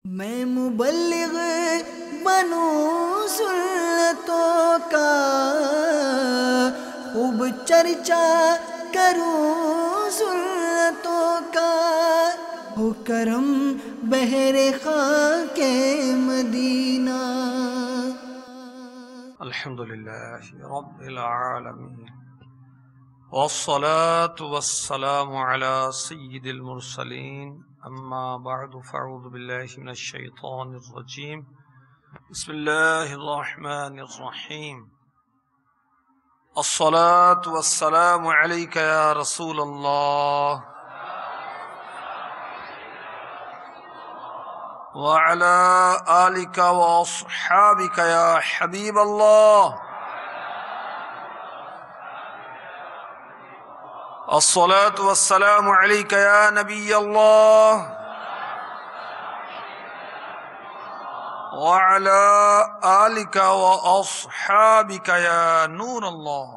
میں مبلغ بنوں سنتوں کا، خوب چرچا کروں سنتوں کا، ہو کرم بہر خاک مدینہ۔ الحمدللہ رب العالمین، والصلاة والسلام علی سید المرسلین، اما بعد فاعوذ باللہ من الشیطان الرجیم، بسم اللہ الرحمن الرحیم۔ الصلاة والسلام علیک یا رسول اللہ وعلى آلك وأصحابك يا حبيب الله۔ الصلاة والسلام عليك يا نبي الله وعلى آلك وأصحابك يا نور الله۔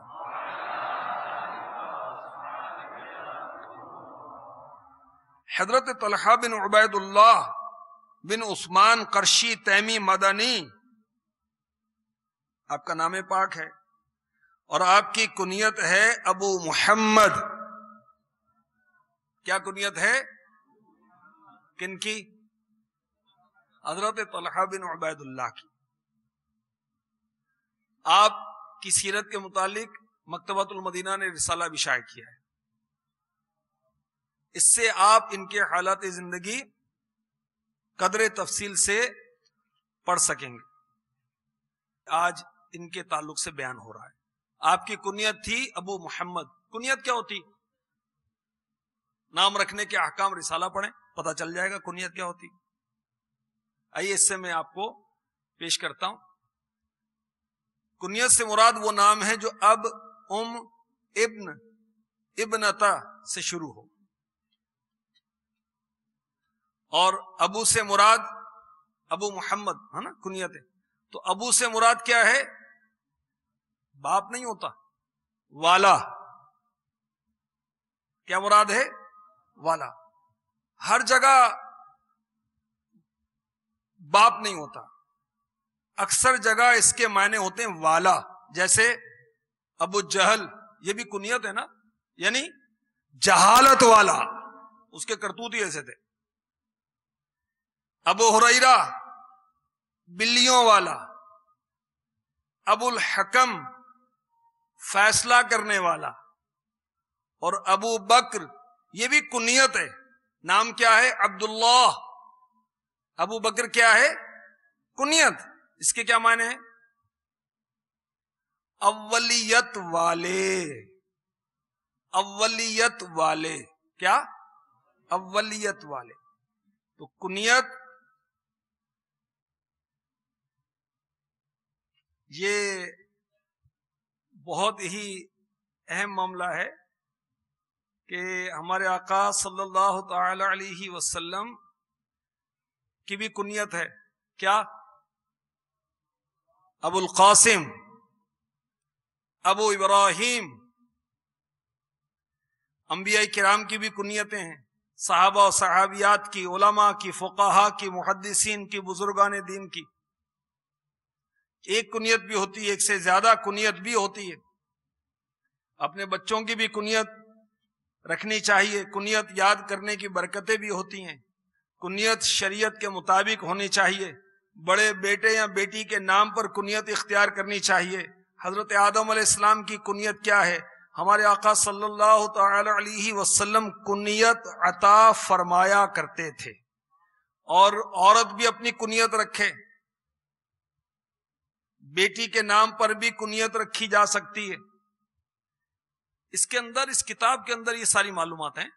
حضرت طلحہ بن عبید اللہ بن عثمان قرشی تیمی مدنی، آپ کا نام پاک ہے اور آپ کی کنیت ہے ابو محمد۔ کیا کنیت ہے؟ کن کی؟ حضرت طلحہ بن عبید اللہ کی۔ آپ کی سیرت کے متعلق مکتبۃ المدینہ نے رسالہ بھی شائع کیا ہے، اس سے آپ ان کے حالات زندگی قدر تفصیل سے پڑھ سکیں گے۔ آج ان کے تعلق سے بیان ہو رہا ہے۔ آپ کی کنیت تھی ابو محمد۔ کنیت کیا ہوتی؟ نام رکھنے کے احکام رسالہ پڑھیں، پتہ چل جائے گا کنیت کیا ہوتی۔ آئیے اس سے میں آپ کو پیش کرتا ہوں۔ کنیت سے مراد وہ نام ہے جو اب، ام، ابن، ابنتا سے شروع ہو، اور ابو سے مراد ابو محمد ہے نا کنیت ہے، تو ابو سے مراد کیا ہے؟ باپ نہیں ہوتا، والا۔ کیا مراد ہے؟ والا۔ ہر جگہ باپ نہیں ہوتا، اکثر جگہ اس کے معنی ہوتے ہیں والا۔ جیسے ابو جہل، یہ بھی کنیت ہے نا، یعنی جہالت والا، اس کے کرتوت ہی ایسے تھے۔ ابو ہریرہ، بلیوں والا۔ ابو الحکم، فیصلہ کرنے والا۔ اور ابو بکر، یہ بھی کنیت ہے۔ نام کیا ہے؟ عبداللہ۔ ابو بکر کیا ہے؟ کنیت۔ اس کے کیا معنی ہیں؟ اولیت والے۔ اولیت والے، کیا؟ اولیت والے۔ تو کنیت یہ بہت ہی اہم معاملہ ہے کہ ہمارے آقا صلی اللہ تعالی علیہ وسلم کی بھی کنیت ہے۔ کیا؟ ابو القاسم، ابو ابراہیم۔ انبیاء کرام کی بھی کنیتیں ہیں، صحابہ و صحابیات کی، علماء کی، فقہاء کی، محدثین کی، بزرگان دین کی۔ ایک کنیت بھی ہوتی ہے، ایک سے زیادہ کنیت بھی ہوتی ہے۔ اپنے بچوں کی بھی کنیت رکھنی چاہیے۔ کنیت یاد کرنے کی برکتیں بھی ہوتی ہیں۔ کنیت شریعت کے مطابق ہونی چاہیے۔ بڑے بیٹے یا بیٹی کے نام پر کنیت اختیار کرنی چاہیے۔ حضرت آدم علیہ السلام کی کنیت کیا ہے؟ ہمارے آقا صلی اللہ تعالی علیہ وسلم کنیت عطا فرمایا کرتے تھے، اور عورت بھی اپنی کنیت رکھے۔ بیٹی کے نام پر بھی کنیت رکھی جا سکتی ہے۔ اس کے اندر، اس کتاب کے اندر یہ ساری معلومات ہیں،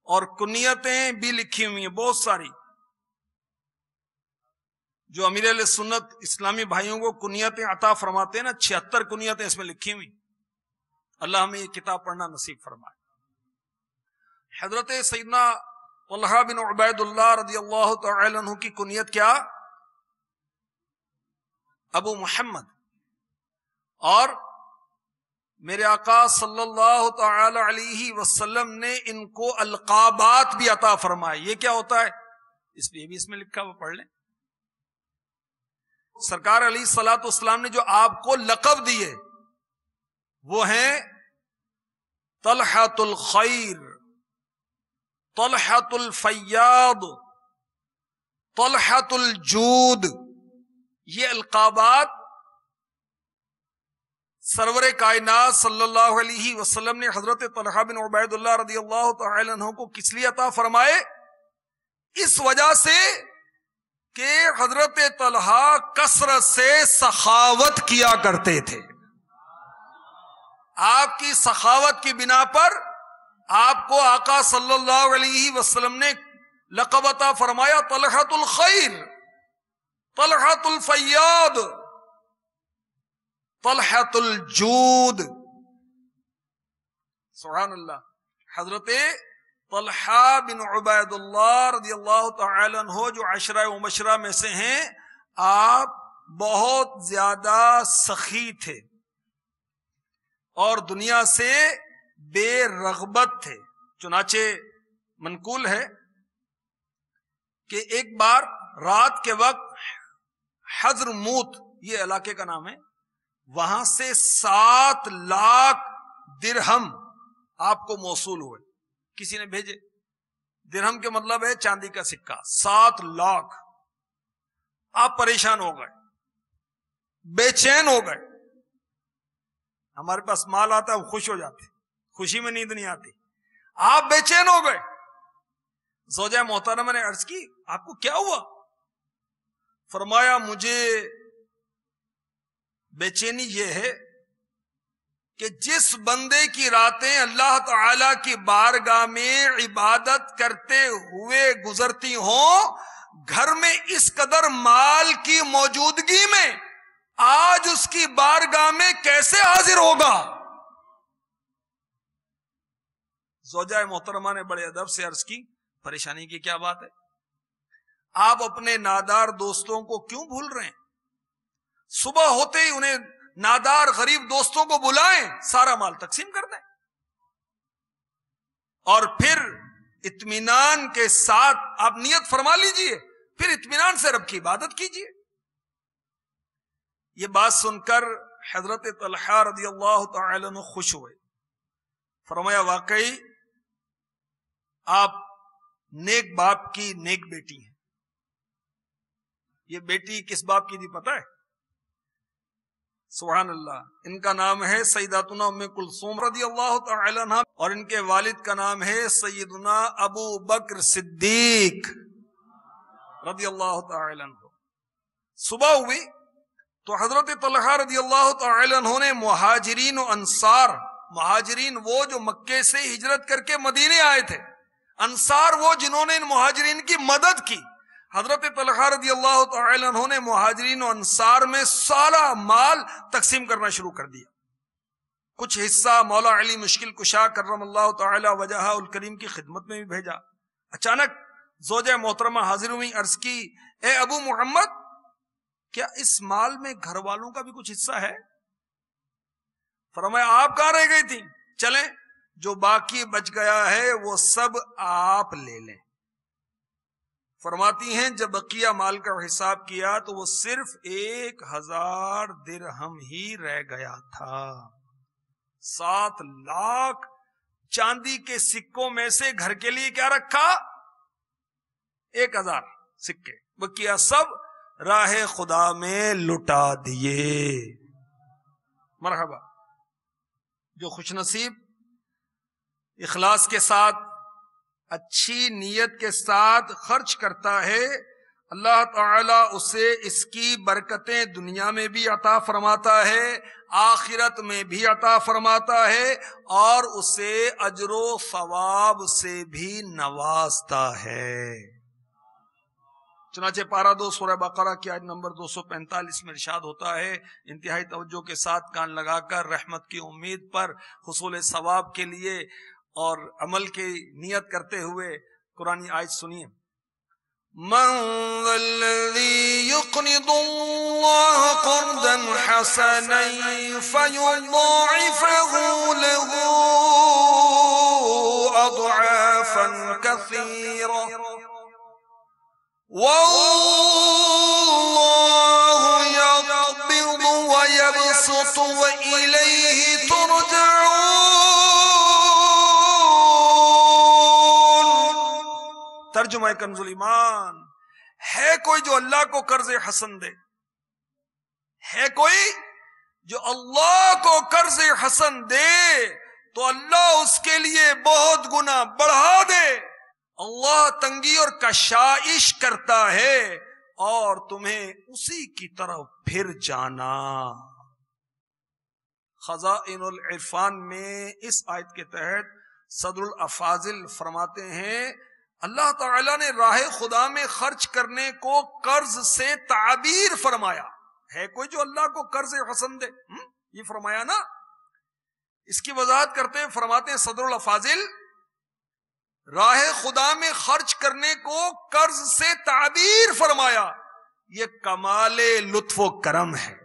اور کنیتیں بھی لکھی ہوئی ہیں بہت ساری، جو امیر اہل سنت اسلامی بھائیوں کو کنیتیں عطا فرماتے ہیں نا، 76 کنیتیں اس میں لکھی ہوئی۔ اللہ ہمیں یہ کتاب پڑھنا نصیب فرمائے۔ حضرت سیدنا طلحہ بن عبید اللہ رضی اللہ تعالی عنہ کی کنیت کیا؟ ابو محمد۔ اور میرے آقا صلی اللہ تعالی علیہ وسلم نے ان کو القابات بھی عطا فرمائے۔ یہ کیا ہوتا ہے؟ اس پہ یہ بھی اس میں لکھا ہوا، پڑھ لیں۔ سرکار علیہ الصلوۃ والسلام نے جو آپ کو لقب دیے وہ ہیں طلحۃ الخیر، طلحۃ الفیاض، طلحۃ الجود۔ یہ القابات سرور کائنات صلی اللہ علیہ وسلم نے حضرت طلحہ بن عبید اللہ رضی اللہ تعالی عنہ کو کس لیے عطا فرمائے؟ اس وجہ سے کہ حضرت طلحہ کثرت سے سخاوت کیا کرتے تھے۔ آپ کی سخاوت کی بنا پر آپ کو آقا صلی اللہ علیہ وسلم نے لقب عطا فرمایا طلحۃ الخیر، طلحۃ الفیاض، طلحۃ الجود۔ سبحان اللہ۔ حضرت طلحہ بن عبید اللہ رضی اللہ تعالی عنہ جو عشرہ مبشرہ میں سے ہیں، آپ بہت زیادہ سخی تھے اور دنیا سے بے رغبت تھے۔ چنانچہ منقول ہے کہ ایک بار رات کے وقت حضرموت، یہ علاقے کا نام ہے، وہاں سے 7 لاکھ درہم آپ کو موصول ہوئے، کسی نے بھیجے۔ درہم کے مطلب ہے چاندی کا سکہ، 7 لاکھ۔ آپ پریشان ہو گئے، بے چین ہو گئے۔ ہمارے پاس مال آتا ہے ہم خوش ہو جاتے، خوشی میں نیند نہیں آتی، آپ بے چین ہو گئے۔ زوجہ محترمہ نے عرض کی آپ کو کیا ہوا؟ فرمایا مجھے بے چینی یہ ہے کہ جس بندے کی راتیں اللہ تعالی کی بارگاہ میں عبادت کرتے ہوئے گزرتی ہوں، گھر میں اس قدر مال کی موجودگی میں آج اس کی بارگاہ میں کیسے حاضر ہوگا؟ زوجہ محترمہ نے بڑے ادب سے عرض کی پریشانی کی کیا بات ہے؟ آپ اپنے نادار دوستوں کو کیوں بھول رہے ہیں؟ صبح ہوتے ہی انہیں نادار غریب دوستوں کو بلائیں، سارا مال تقسیم کر دیں اور پھر اطمینان کے ساتھ آپ نیت فرما لیجئے، پھر اطمینان سے رب کی عبادت کیجئے۔ یہ بات سن کر حضرت طلحہ رضی اللہ تعالی عنہ خوش ہوئے۔ فرمایا واقعی آپ نیک باپ کی نیک بیٹی ہیں۔ یہ بیٹی کس باپ کی تھی پتہ ہے؟ سبحان اللہ، ان کا نام ہے سیداتنا ام کلثوم رضی اللہ تعالی عنہ، اور ان کے والد کا نام ہے سیدنا ابو بکر صدیق رضی اللہ تعالی عنہ۔ صبح ہوئی تو حضرت طلحہ رضی اللہ تعالی عنہ نے مہاجرین و انصار، مہاجرین وہ جو مکے سے ہجرت کر کے مدینے آئے تھے، انصار وہ جنہوں نے ان مہاجرین کی مدد کی، حضرت طلحہ رضی اللہ تعالی عنہ نے مہاجرین و انصار میں سارا مال تقسیم کرنا شروع کر دیا۔ کچھ حصہ مولا علی مشکل کشا کرم اللہ تعالی وجہہ الکریم کی خدمت میں بھی بھیجا۔ اچانک زوجہ محترمہ حاضر ہوئی، عرض کی اے ابو محمد، کیا اس مال میں گھر والوں کا بھی کچھ حصہ ہے؟ فرمایا آپ کہاں رہ گئی تھی؟ چلیں جو باقی بچ گیا ہے وہ سب آپ لے لیں۔ فرماتی ہیں جب بقیہ مال کا حساب کیا تو وہ صرف 1000 درہم ہی رہ گیا تھا۔ 7 لاکھ چاندی کے سکوں میں سے گھر کے لیے کیا رکھا؟ 1000 سکے، بقیہ سب راہ خدا میں لٹا دیے۔ مرحبا۔ جو خوش نصیب اخلاص کے ساتھ، اچھی نیت کے ساتھ خرچ کرتا ہے، اللہ تعالی اسے اس کی برکتیں دنیا میں بھی عطا فرماتا ہے، آخرت میں بھی عطا فرماتا ہے، اور اسے اجر و ثواب سے بھی نوازتا ہے۔ چنانچہ پارہ 2 سورہ بقرہ کی آیت نمبر 245 میں ارشاد ہوتا ہے، انتہائی توجہ کے ساتھ کان لگا کر رحمت کی امید پر حصول ثواب کے لیے اور عمل کی نیت کرتے ہوئے قرآن آیت سنیے۔ من ذا الذی یقرض اللہ قرضا حسنا فیضاعفہ له اضعافا کثیرا۔ واللہ یقبض ویبسط وإلیہ ترجعون۔ ترجمہ کنز الایمان، ہے کوئی جو اللہ کو قرض حسن دے؟ ہے کوئی جو اللہ کو قرض حسن دے تو اللہ اس کے لیے بہت گنا بڑھا دے۔ اللہ تنگی اور کشائش کرتا ہے اور تمہیں اسی کی طرف پھر جانا۔ خزائن العرفان میں اس آیت کے تحت صدر الافاضل فرماتے ہیں اللہ تعالیٰ نے راہ خدا میں خرچ کرنے کو قرض سے تعبیر فرمایا۔ ہے کوئی جو اللہ کو قرض حسن دے، یہ فرمایا نا۔ اس کی وضاحت کرتے ہیں، فرماتے ہیں صدر الافاضل راہ خدا میں خرچ کرنے کو قرض سے تعبیر فرمایا، یہ کمال لطف و کرم ہے،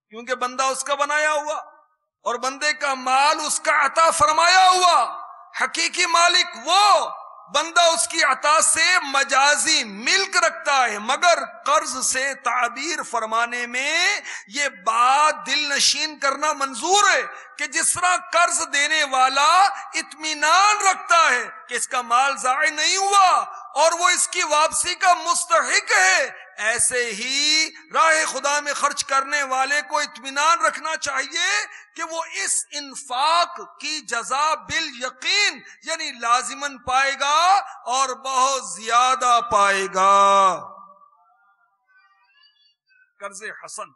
کیونکہ بندہ اس کا بنایا ہوا اور بندے کا مال اس کا عطا فرمایا ہوا۔ حقیقی مالک وہ بندہ اس کی عطا سے مجازی ملک رکھتا ہے، مگر قرض سے تعبیر فرمانے میں یہ بات دل نشین کرنا منظور ہے کہ جس طرح قرض دینے والا اطمینان رکھتا ہے کہ اس کا مال ضائع نہیں ہوا اور وہ اس کی واپسی کا مستحق ہے، ایسے ہی راہ خدا میں خرچ کرنے والے کو اطمینان رکھنا چاہیے کہ وہ اس انفاق کی جزا بالیقین یعنی لازماً پائے گا اور بہت زیادہ پائے گا۔ قرض حسن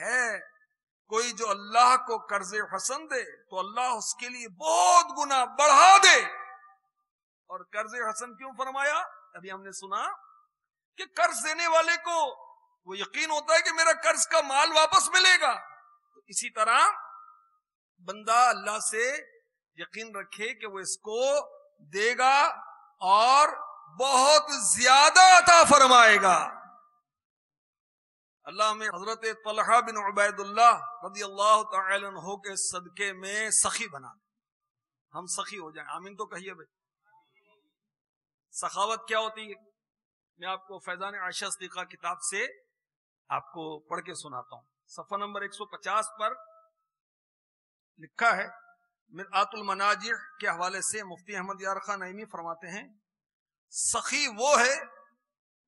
ہے کوئی جو اللہ کو قرض حسن دے تو اللہ اس کے لیے بہت گنا بڑھا دے۔ اور قرض حسن کیوں فرمایا؟ ابھی ہم نے سنا کہ قرض دینے والے کو وہ یقین ہوتا ہے کہ میرا قرض کا مال واپس ملے گا، تو اسی طرح بندہ اللہ سے یقین رکھے کہ وہ اس کو دے گا اور بہت زیادہ عطا فرمائے گا۔ اللہ میں حضرت طلحہ بن عبید اللہ رضی اللہ تعالی عنہ کے صدقے میں سخی بنا دے، ہم سخی ہو جائیں، آمین تو کہیے بھائی۔ سخاوت کیا ہوتی ہے؟ میں آپ کو فیضان عائشہ صدیقہ کتاب سے آپ کو پڑھ کے سناتا ہوں۔ صفحہ نمبر 150 پر لکھا ہے، مرآت المناجح کے حوالے سے مفتی احمد یار خان نعیمی فرماتے ہیں سخی وہ ہے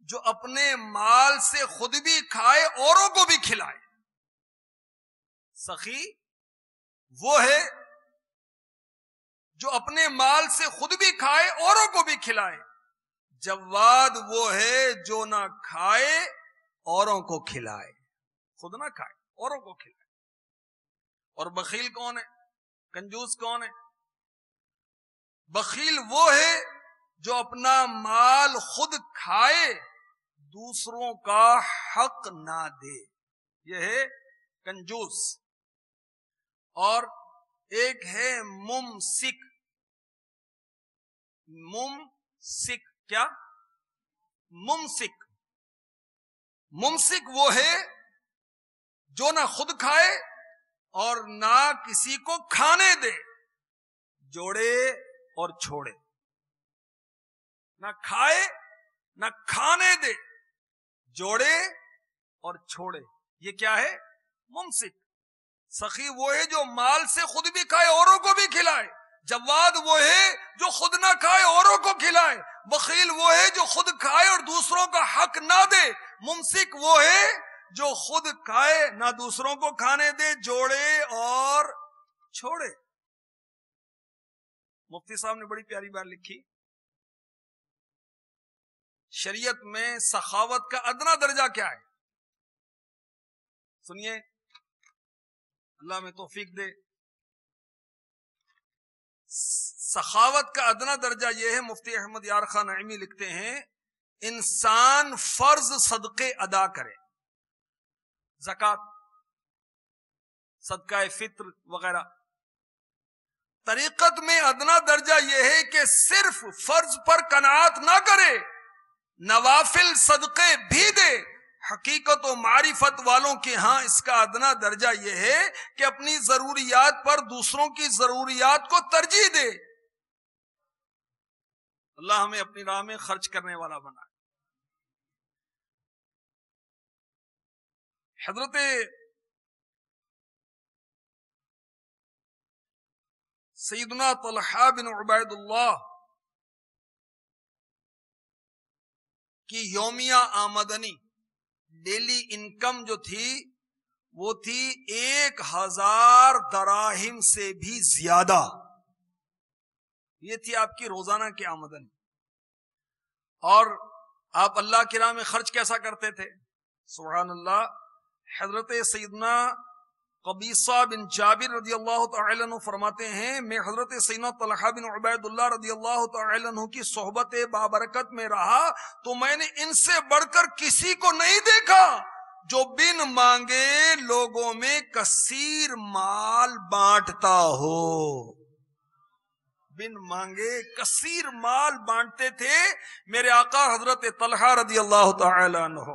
جو اپنے مال سے خود بھی کھائے اوروں کو بھی کھلائے۔ سخی وہ ہے جو اپنے مال سے خود بھی کھائے اوروں کو بھی کھلائے۔ جواد وہ ہے جو نہ کھائے اوروں کو کھلائے، خود نہ کھائے اوروں کو کھلائے۔ اور بخیل کون ہے؟ کنجوس کون ہے؟ بخیل وہ ہے جو اپنا مال خود کھائے دوسروں کا حق نہ دے، یہ ہے کنجوس۔ اور ایک ہے ممسک۔ ممسک کیا؟ ممسک وہ ہے جو نہ خود کھائے اور نہ کسی کو کھانے دے، جوڑے اور چھوڑے، نہ کھائے نہ کھانے دے، جوڑے اور چھوڑے، یہ کیا ہے؟ ممسک۔ سخی وہ ہے جو مال سے خود بھی کھائے اوروں کو بھی کھلائے۔ جواد وہ ہے جو خود نہ کھائے اوروں کو کھلائے۔ بخیل وہ ہے جو خود کھائے اور دوسروں کا حق نہ دے۔ ممسک وہ ہے جو خود کھائے نہ دوسروں کو کھانے دے، جوڑے اور چھوڑے۔ مفتی صاحب نے بڑی پیاری بات لکھی، شریعت میں سخاوت کا ادنا درجہ کیا ہے؟ سنیے، اللہ میں توفیق دے۔ سخاوت کا ادنا درجہ یہ ہے، مفتی احمد یار خان نعیمی لکھتے ہیں، انسان فرض صدقے ادا کرے، زکوٰۃ، صدقہ فطر وغیرہ۔ طریقت میں ادنا درجہ یہ ہے کہ صرف فرض پر قناعت نہ کرے، نوافل صدقے بھی دے۔ حقیقت و معرفت والوں کے ہاں اس کا ادنا درجہ یہ ہے کہ اپنی ضروریات پر دوسروں کی ضروریات کو ترجیح دے۔ اللہ ہمیں اپنی راہ میں خرچ کرنے والا بنائے. حضرت سیدنا طلحہ بن عبید اللہ کی یومیہ آمدنی، ڈیلی انکم جو تھی وہ تھی 1000 دراہم سے بھی زیادہ. یہ تھی آپ کی روزانہ کی آمدنی. اور آپ اللہ کی راہ میں خرچ کیسا کرتے تھے؟ سبحان اللہ. حضرت سیدنا قبیصہ بن جابر رضی اللہ تعالی عنہ فرماتے ہیں میں حضرت سیدنا طلحہ بن عبید اللہ رضی اللہ تعالی عنہ کی صحبت بابرکت میں رہا تو میں نے ان سے بڑھ کر کسی کو نہیں دیکھا جو بن مانگے لوگوں میں کثیر مال بانٹتا ہو. بن مانگے کثیر مال بانٹتے تھے میرے آقا حضرت طلحہ رضی اللہ تعالی عنہ.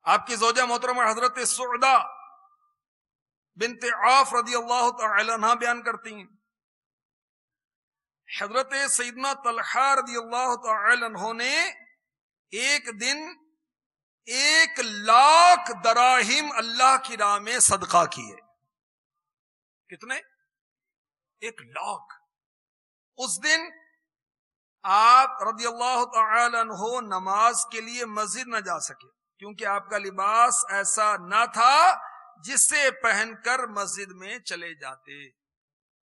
آپ کی زوجہ محترمہ حضرت سعدہ بنت عوف رضی اللہ تعالی عنہ بیان کرتی ہیں حضرت سیدنا طلحہ رضی اللہ تعالی عنہ نے ایک دن 1,00,000 دراہم اللہ کی راہ میں صدقہ کیے. کتنے؟ 1,00,000. اس دن آپ رضی اللہ تعالی عنہ نماز کے لیے مسجد نہ جا سکے کیونکہ آپ کا لباس ایسا نہ تھا جس سے پہن کر مسجد میں چلے جاتے.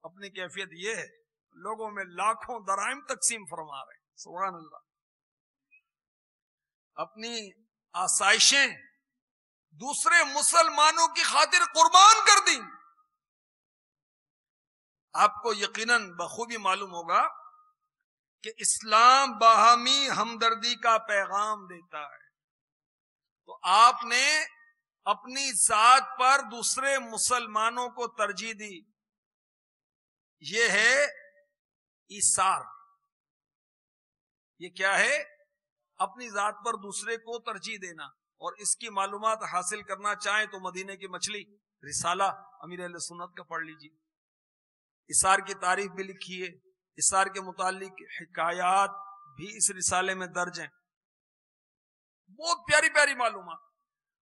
اپنی کیفیت یہ ہے لوگوں میں لاکھوں دراہم تقسیم فرما رہے ہیں. سبحان اللہ. اپنی آسائشیں دوسرے مسلمانوں کی خاطر قربان کر دیں. آپ کو یقیناً بخوبی معلوم ہوگا کہ اسلام باہمی ہمدردی کا پیغام دیتا ہے. تو آپ نے اپنی ذات پر دوسرے مسلمانوں کو ترجیح دی. یہ ہے ایثار. یہ کیا ہے؟ اپنی ذات پر دوسرے کو ترجیح دینا. اور اس کی معلومات حاصل کرنا چاہیں تو مدینے کی مچھلی رسالہ امیر اہل سنت کا پڑھ لیجیے. ایثار کی تعریف بھی لکھی ہے. ایثار کے متعلق حکایات بھی اس رسالے میں درج ہیں. بہت پیاری پیاری معلومات.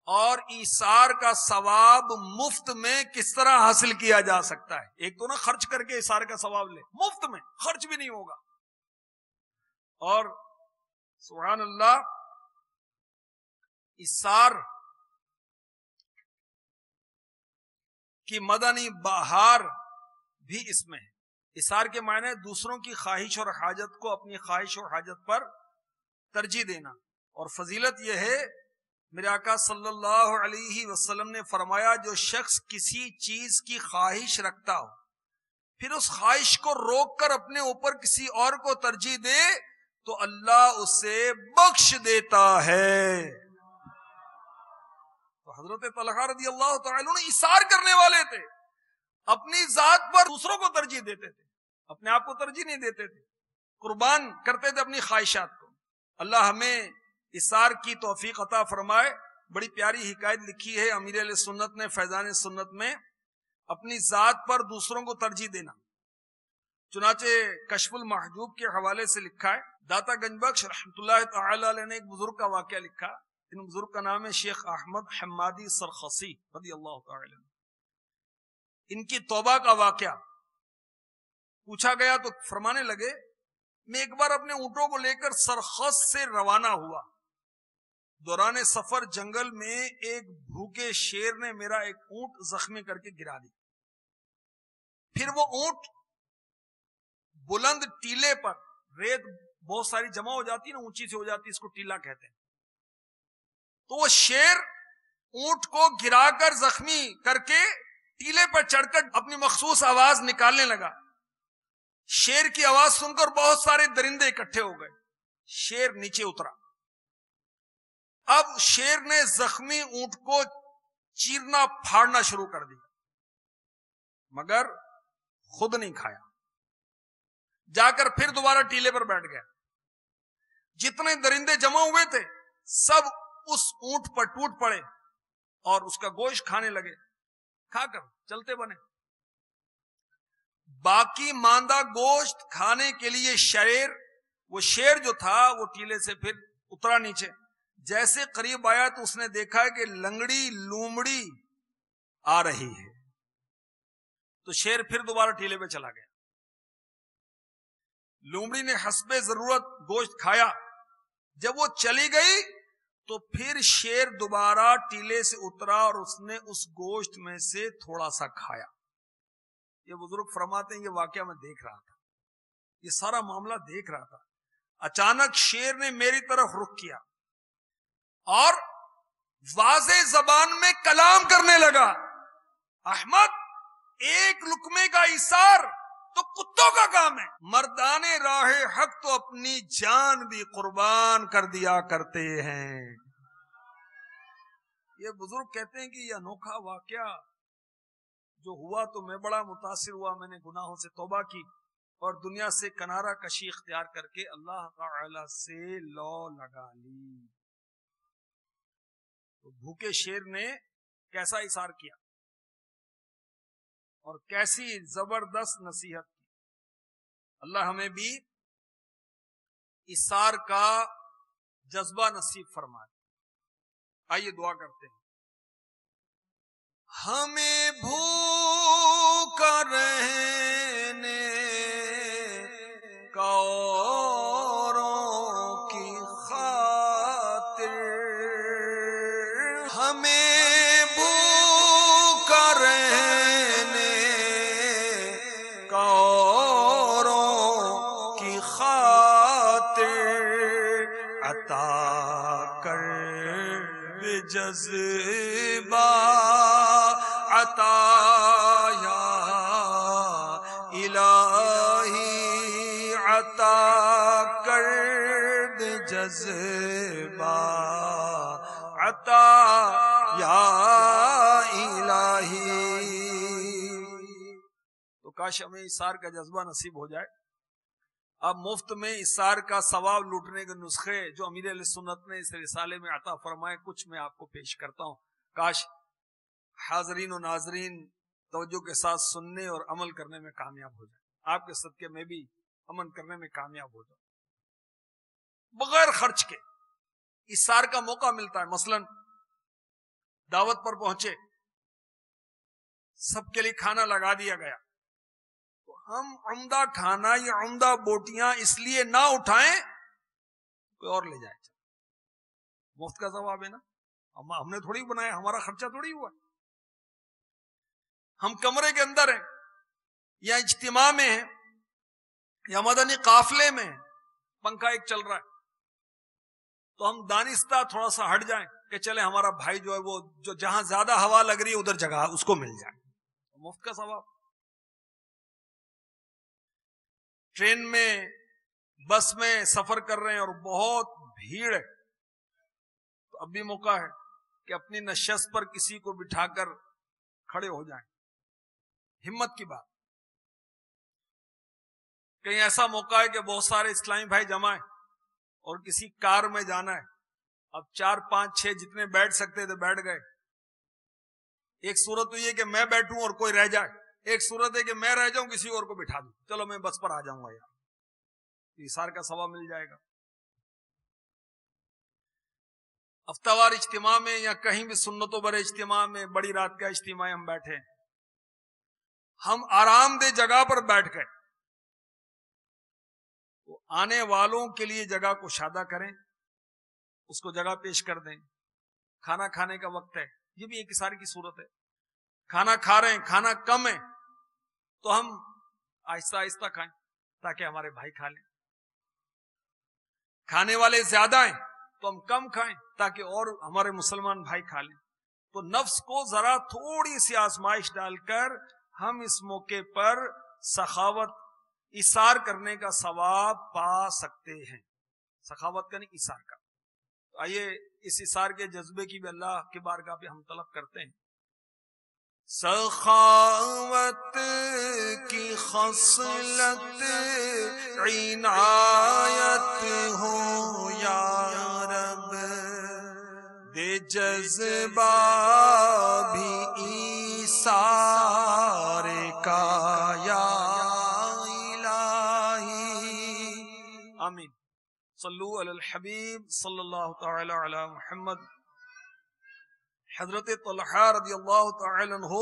اور ایثار کا ثواب مفت میں کس طرح حاصل کیا جا سکتا ہے؟ ایک تو نا خرچ کر کے ایثار کا ثواب لے، مفت میں خرچ بھی نہیں ہوگا. اور سبحان اللہ ایثار کی مدنی بہار بھی اس میں ہے. ایثار کے معنی دوسروں کی خواہش اور حاجت کو اپنی خواہش اور حاجت پر ترجیح دینا. اور فضیلت یہ ہے میرے آقا صلی اللہ علیہ وسلم نے فرمایا جو شخص کسی چیز کی خواہش رکھتا ہو پھر اس خواہش کو روک کر اپنے اوپر کسی اور کو ترجیح دے تو اللہ اسے بخش دیتا ہے. تو حضرت طلحہ رضی اللہ تعالی عنہ ایثار کرنے والے تھے. اپنی ذات پر دوسروں کو ترجیح دیتے تھے، اپنے آپ کو ترجیح نہیں دیتے تھے. قربان کرتے تھے اپنی خواہشات کو. اللہ ہمیں ایثار کی توفیق عطا فرمائے. بڑی پیاری حکایت لکھی ہے امیر علیہ سنت نے فیضان سنت میں، اپنی ذات پر دوسروں کو ترجیح دینا. چنانچہ کشف المحجوب کے حوالے سے لکھا ہے. داتا گنج بخش رحمۃ اللہ تعالی علیہ نے ایک بزرگ کا واقعہ لکھا. ان بزرگ کا نام ہے شیخ احمد حمادی سرخسی رضی اللہ تعالی عنہ. ان کی توبہ کا واقعہ پوچھا گیا تو فرمانے لگے میں ایک بار اپنے اونٹوں کو لے کر سرخس سے روانہ ہوا. دوران سفر جنگل میں ایک بھوکے شیر نے میرا ایک اونٹ زخمی کر کے گرا دیا. پھر وہ اونٹ بلند ٹیلے پر، ریت بہت ساری جمع ہو جاتی ہے نا، اونچی سے ہو جاتی ہے، اس کو ٹیلا کہتے ہیں. تو وہ شیر اونٹ کو گرا کر زخمی کر کے ٹیلے پر چڑھ کر اپنی مخصوص آواز نکالنے لگا. شیر کی آواز سن کر بہت سارے درندے اکٹھے ہو گئے. شیر نیچے اترا. اب شیر نے زخمی اونٹ کو چیرنا پھاڑنا شروع کر دیا مگر خود نہیں کھایا. جا کر پھر دوبارہ ٹیلے پر بیٹھ گیا. جتنے درندے جمع ہوئے تھے سب اس اونٹ پر ٹوٹ پڑے اور اس کا گوشت کھانے لگے. کھا کر چلتے بنے. باقی ماندہ گوشت کھانے کے لیے وہ شیر جو تھا وہ ٹیلے سے پھر اترا نیچے. جیسے قریب آیا تو اس نے دیکھا کہ لنگڑی لومڑی آ رہی ہے. تو شیر پھر دوبارہ ٹیلے پہ چلا گیا. لومڑی نے حسب ضرورت گوشت کھایا. جب وہ چلی گئی تو پھر شیر دوبارہ ٹیلے سے اترا اور اس نے اس گوشت میں سے تھوڑا سا کھایا. یہ بزرگ فرماتے ہیں یہ واقعہ میں دیکھ رہا تھا, یہ سارا معاملہ دیکھ رہا تھا. اچانک شیر نے میری طرف رخ کیا اور واضح زبان میں کلام کرنے لگا. احمد, ایک لقمے کا ایثار تو کتوں کا کام ہے. مردان راہ حق تو اپنی جان بھی قربان کر دیا کرتے ہیں. یہ بزرگ کہتے ہیں کہ یہ انوکھا واقعہ جو ہوا تو میں بڑا متاثر ہوا. میں نے گناہوں سے توبہ کی اور دنیا سے کنارہ کشی اختیار کر کے اللہ تعالی سے لو لگا لی. تو بھوکے شیر نے کیسا ایثار کیا اور کیسی زبردست نصیحت کی. اللہ ہمیں بھی ایثار کا جذبہ نصیب فرمائے. آئیے دعا کرتے ہیں. ہمیں بھوکا رہنے کا اوروں کی خاطر, ہمیں بھوکا رہنے کا اوروں کی خاطر عطا کر جذبہ عطا یا الہی عطا کر جذبہ عطا یا الہی. تو کاش ہمیں ایثار کا جذبہ نصیب ہو جائے. اب مفت میں ایثار کا ثواب لوٹنے کے نسخے جو امیر علیہ سنت نے اس رسالے میں عطا فرمائے کچھ میں آپ کو پیش کرتا ہوں. کاش حاضرین و ناظرین توجہ کے ساتھ سننے اور عمل کرنے میں کامیاب ہو جائے. آپ کے صدقے میں بھی عمل کرنے میں کامیاب ہو جائے. بغیر خرچ کے ایثار کا موقع ملتا ہے. مثلا دعوت پر پہنچے, سب کے لیے کھانا لگا دیا گیا, تو ہم عمدہ کھانا یا عمدہ بوٹیاں اس لیے نہ اٹھائیں کوئی اور لے جائے. مفت کا ثواب ہے نا, ہم نے تھوڑی بنایا, ہمارا خرچہ تھوڑی ہوا. ہم کمرے کے اندر ہیں یا اجتماع میں ہیں یا مدنی قافلے میں ہیں, پنکھا ایک چل رہا ہے, تو ہم دانستہ تھوڑا سا ہٹ جائیں کہ چلے ہمارا بھائی جو ہے وہ جو جہاں زیادہ ہوا لگ رہی ہے ادھر جگہ اس کو مل جائے. مفت کا ثواب. ٹرین میں بس میں سفر کر رہے ہیں اور بہت بھیڑ ہے, تو اب بھی موقع ہے کہ اپنی نشست پر کسی کو بٹھا کر کھڑے ہو جائیں. ہمت کی بات. کہیں ایسا موقع ہے کہ بہت سارے اسلامی بھائی جمع ہیں اور کسی کار میں جانا ہے, اب 4 5 6 جتنے بیٹھ سکتے تھے بیٹھ گئے. ایک صورت تو یہ کہ میں بیٹھوں اور کوئی رہ جائے, ایک صورت ہے کہ میں رہ جاؤں کسی اور کو بٹھا دوں, چلو میں بس پر آ جاؤں گا, یار ایثار کا ثواب مل جائے گا. ہفتہ وار اجتماع میں یا کہیں بھی سنتوں بھرے اجتماع میں, بڑی رات کا اجتماع ہم بیٹھے, ہم آرام دہ جگہ پر بیٹھ گئے, تو آنے والوں کے لیے جگہ کو شادہ کریں, اس کو جگہ پیش کر دیں. کھانا کھانے کا وقت ہے, یہ بھی ایک ایثار کی صورت ہے. کھانا کھا رہے ہیں, کھانا کم ہے, تو ہم آہستہ آہستہ کھائیں تاکہ ہمارے بھائی کھا لیں. کھانے والے زیادہ ہیں تو ہم کم کھائیں تاکہ اور ہمارے مسلمان بھائی کھا لیں. تو نفس کو ذرا تھوڑی سی آزمائش ڈال کر ہم اس موقع پر سخاوت ایثار کرنے کا ثواب پا سکتے ہیں. سخاوت کا نہیں, ایثار کا. تو آئیے اس ایثار کے جذبے کی بھی اللہ کی بارگاہ پہ ہم طلب کرتے ہیں. سخاوت کی خصلت عنایت ہو یا رب, دے جذبہ بھی ایثار کا یا صلو علی الحبیب صلی اللہ تعالی علی محمد. حضرت طلحہ رضی اللہ تعالی عنہ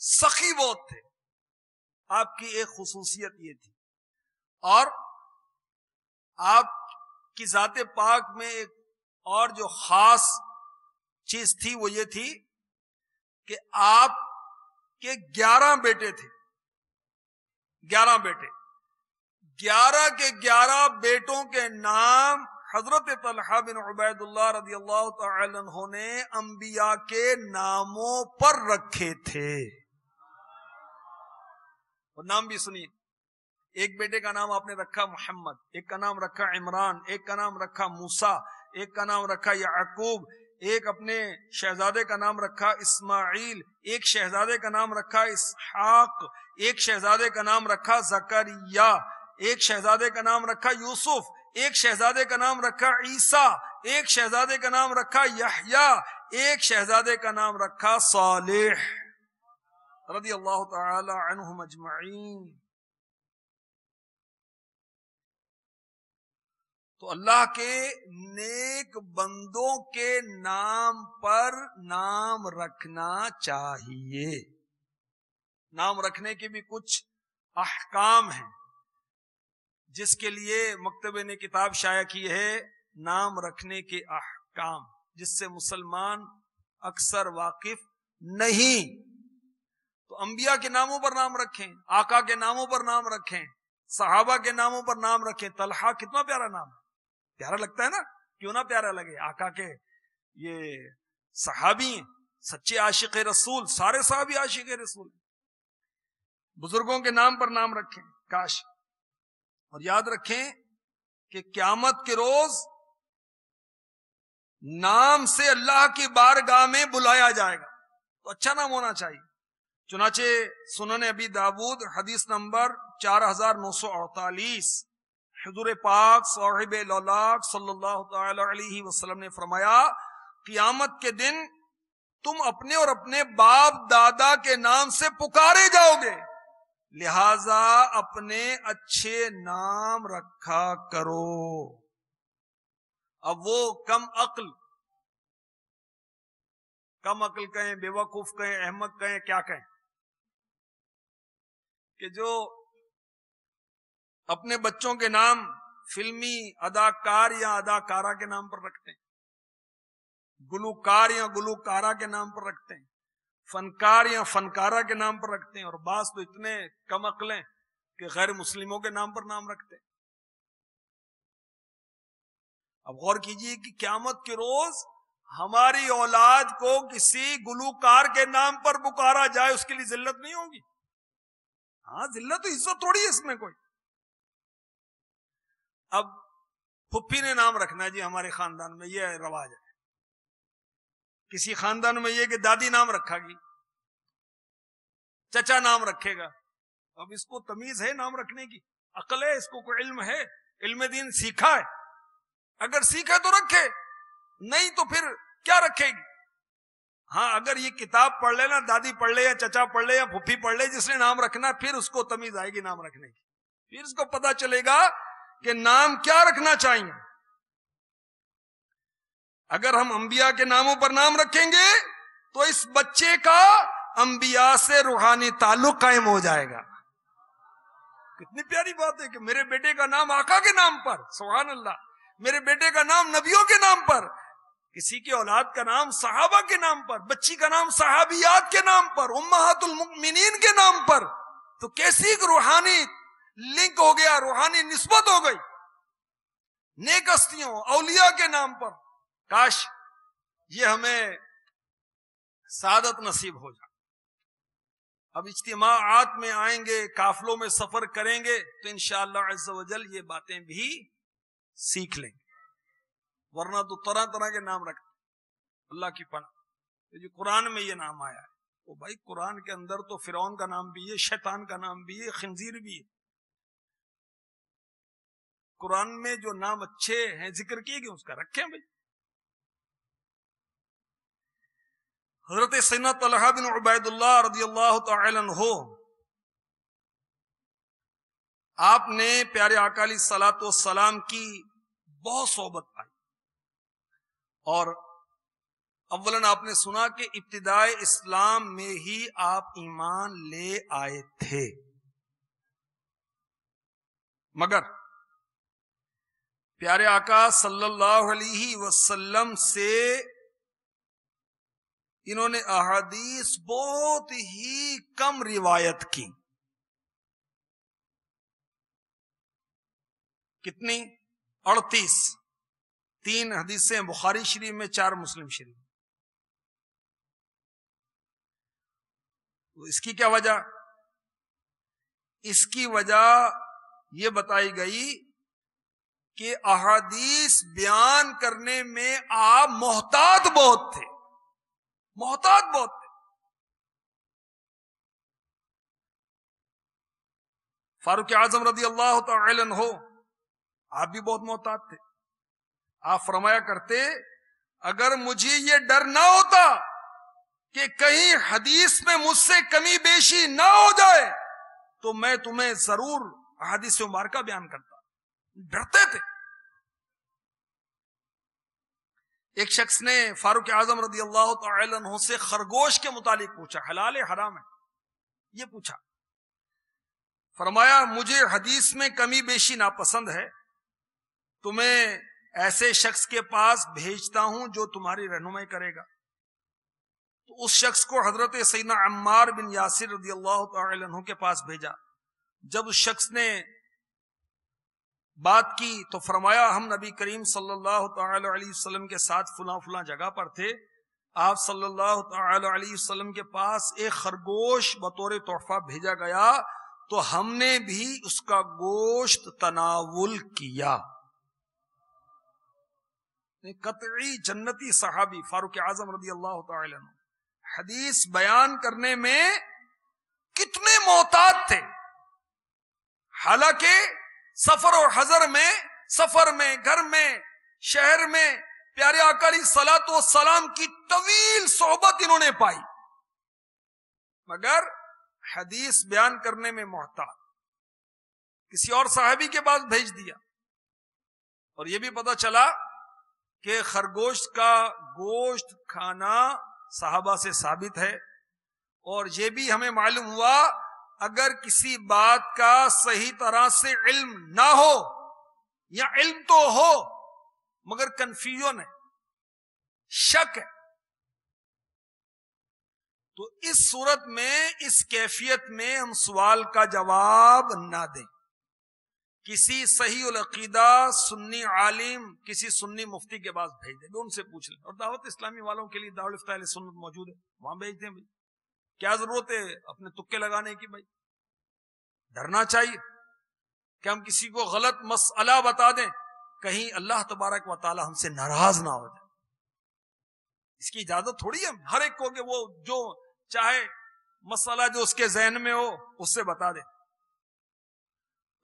سخی بہت تھے. آپ کی ایک خصوصیت یہ تھی، اور آپ کی ذات پاک میں ایک اور جو خاص چیز تھی وہ یہ تھی کہ آپ کے 11 بیٹے تھے. 11 بیٹے، 11 کے 11 بیٹوں کے نام حضرت طلحہ بن عبید اللہ رضی اللہ تعالی عنہ نے انبیاء کے ناموں پر رکھے تھے. اور نام بھی سنیے، ایک بیٹے کا نام آپ نے رکھا محمد، ایک کا نام رکھا عمران، ایک کا نام رکھا موسیٰ، ایک کا نام رکھا یعقوب، ایک اپنے شہزادے کا نام رکھا اسماعیل، ایک شہزادے کا نام رکھا اسحاق، ایک شہزادے کا نام رکھا زکریا، ایک شہزادے کا نام رکھا یوسف، ایک شہزادے کا نام رکھا عیسیٰ، ایک شہزادے کا نام رکھا یحییٰ، ایک شہزادے کا نام رکھا صالح رضی اللہ تعالی عنہم اجمعین. تو اللہ کے نیک بندوں کے نام پر نام رکھنا چاہیے. نام رکھنے کے بھی کچھ احکام ہیں جس کے لیے مکتبے نے کتاب شائع کی ہے، نام رکھنے کے احکام، جس سے مسلمان اکثر واقف نہیں. تو انبیاء کے ناموں پر نام رکھیں، آقا کے ناموں پر نام رکھیں، صحابہ کے ناموں پر نام رکھیں. طلحہ کتنا پیارا نام ہے، پیارا لگتا ہے نا؟ کیوں نہ پیارا لگے؟ آقا کے یہ صحابی ہیں، سچے عاشق رسول، سارے صحابی عاشق رسول ہیں. بزرگوں کے نام پر نام رکھیں کاش. اور یاد رکھیں کہ قیامت کے روز نام سے اللہ کی بارگاہ میں بلایا جائے گا، تو اچھا نام ہونا چاہیے. چنانچہ سنن ابی داود حدیث نمبر 4948، حضور پاک صاحب لولاک صلی اللہ تعالی علیہ وسلم نے فرمایا، قیامت کے دن تم اپنے اور اپنے باپ دادا کے نام سے پکارے جاؤ گے، لہذا اپنے اچھے نام رکھا کرو. اب وہ کم عقل کہیں، بے وقوف کہیں، احمق کہیں، کیا کہیں، کہ جو اپنے بچوں کے نام فلمی اداکار یا اداکارہ کے نام پر رکھتے ہیں، گلوکار یا گلوکارہ کے نام پر رکھتے ہیں، فنکار یا فنکارہ کے نام پر رکھتے ہیں، اور بعض تو اتنے کم عقل ہیں کہ غیر مسلموں کے نام پر نام رکھتے ہیں. اب غور کیجئے کہ قیامت کے روز ہماری اولاد کو کسی گلوکار کے نام پر پکارا جائے، اس کے لیے ذلت نہیں ہوگی؟ ہاں ذلت، عزت تھوڑی ہے اس میں کوئی. اب پھپھی نے نام رکھنا ہے جی، ہمارے خاندان میں یہ رواج ہے. کسی خاندان میں یہ کہ دادی نام رکھا گی، چچا نام رکھے گا. اب اس کو تمیز ہے نام رکھنے کی؟ عقل ہے اس کو؟ کوئی علم ہے؟ علم دین سیکھا ہے؟ اگر سیکھا تو رکھے، نہیں تو پھر کیا رکھے گی؟ ہاں اگر یہ کتاب پڑھ لے نا، دادی پڑھ لے یا چچا پڑھ لے یا پھپھی پڑھ لے، جس نے نام رکھنا، پھر اس کو تمیز آئے گی نام رکھنے کی. پھر اس کو پتا چلے گا کہ نام کیا رکھنا چاہیے. اگر ہم انبیاء کے ناموں پر نام رکھیں گے تو اس بچے کا انبیاء سے روحانی تعلق قائم ہو جائے گا. کتنی پیاری بات ہے کہ میرے بیٹے کا نام آقا کے نام پر، سبحان اللہ، میرے بیٹے کا نام نبیوں کے نام پر، کسی کی اولاد کا نام صحابہ کے نام پر، بچی کا نام صحابیات کے نام پر، امہات المؤمنین کے نام پر. تو کیسی ایک روحانی لنک ہو گیا، روحانی نسبت ہو گئی. نیک ہستیوں، اولیاء کے نام پر. کاش یہ ہمیں سعادت نصیب ہو جائے. اب اجتماعات میں آئیں گے، قافلوں میں سفر کریں گے تو انشاءاللہ عز و جل یہ باتیں بھی سیکھ لیں گے، ورنہ تو طرح طرح کے نام رکھتے اللہ کی پناہ. جو قرآن میں یہ نام آیا ہے، وہ بھائی قرآن کے اندر تو فرعون کا نام بھی ہے، شیطان کا نام بھی ہے، خنزیر بھی ہے. قرآن میں جو نام اچھے ہیں ذکر کیے گئے اس کا رکھیں بھائی. حضرت سیدنا طلحہ بن عبید اللہ رضی اللہ تعالی عنہ، آپ نے پیارے آقا علیہ الصلوۃ والسلام کی بہت صحبت پائی. اور اولاً آپ نے سنا کہ ابتدائے اسلام میں ہی آپ ایمان لے آئے تھے، مگر پیارے آقا صلی اللہ علیہ وسلم سے انہوں نے احادیث بہت ہی کم روایت کی. کتنی؟ 38. 3 حدیثیں بخاری شریف میں، 4 مسلم شریف. تو اس کی کیا وجہ؟ اس کی وجہ یہ بتائی گئی کہ احادیث بیان کرنے میں آپ محتاط بہت تھے، محتاط بہت تھے. فاروق اعظم رضی اللہ تعالی عنہ آپ بھی بہت محتاط تھے. آپ فرمایا کرتے اگر مجھے یہ ڈر نہ ہوتا کہ کہیں حدیث میں مجھ سے کمی بیشی نہ ہو جائے تو میں تمہیں ضرور احادیث مبارکہ بیان کرتا. ڈرتے تھے. ایک شخص نے فاروق اعظم رضی اللہ تعالی عنہ سے خرگوش کے متعلق پوچھا، حلال ہے حرام ہے، یہ پوچھا. فرمایا مجھے حدیث میں کمی بیشی ناپسند ہے، تمہیں ایسے شخص کے پاس بھیجتا ہوں جو تمہاری رہنمائی کرے گا. تو اس شخص کو حضرت سیدنا عمار بن یاسر رضی اللہ تعالی عنہ کے پاس بھیجا. جب اس شخص نے بات کی تو فرمایا ہم نبی کریم صلی اللہ تعالی علیہ وسلم کے ساتھ فلاں فلاں جگہ پر تھے. آپ صلی اللہ تعالی علیہ وسلم کے پاس ایک خرگوش بطور تحفہ بھیجا گیا تو ہم نے بھی اس کا گوشت تناول کیا. قطعی جنتی صحابی فاروق اعظم رضی اللہ تعالی عنہ حدیث بیان کرنے میں کتنے محتاط تھے. حالانکہ سفر و حضر میں، سفر میں، گھر میں، شہر میں پیارے آقا علیہ الصلوۃ والسلام کی طویل صحبت انہوں نے پائی، مگر حدیث بیان کرنے میں محتاط. کسی اور صحابی کے پاس بھیج دیا. اور یہ بھی پتہ چلا کہ خرگوش کا گوشت کھانا صحابہ سے ثابت ہے. اور یہ بھی ہمیں معلوم ہوا اگر کسی بات کا صحیح طرح سے علم نہ ہو یا علم تو ہو مگر کنفیوژن ہے، شک ہے، تو اس صورت میں، اس کیفیت میں ہم سوال کا جواب نہ دیں. کسی صحیح العقیدہ سنی عالم، کسی سنی مفتی کے پاس بھیج دیں، ان سے پوچھ لیں. اور دعوت اسلامی والوں کے لیے دارالفتہ اہل سنت موجود ہے، وہاں بھیج دیں. بھائی کیا ضرورت ہے اپنے تکے لگانے کی؟ بھائی ڈرنا چاہیے کہ ہم کسی کو غلط مسئلہ بتا دیں، کہیں اللہ تبارک و تعالی ہم سے ناراض نہ ہو جائے. اس کی اجازت تھوڑی ہے ہر ایک کو کہ وہ جو چاہے مسئلہ جو اس کے ذہن میں ہو اس سے بتا دے.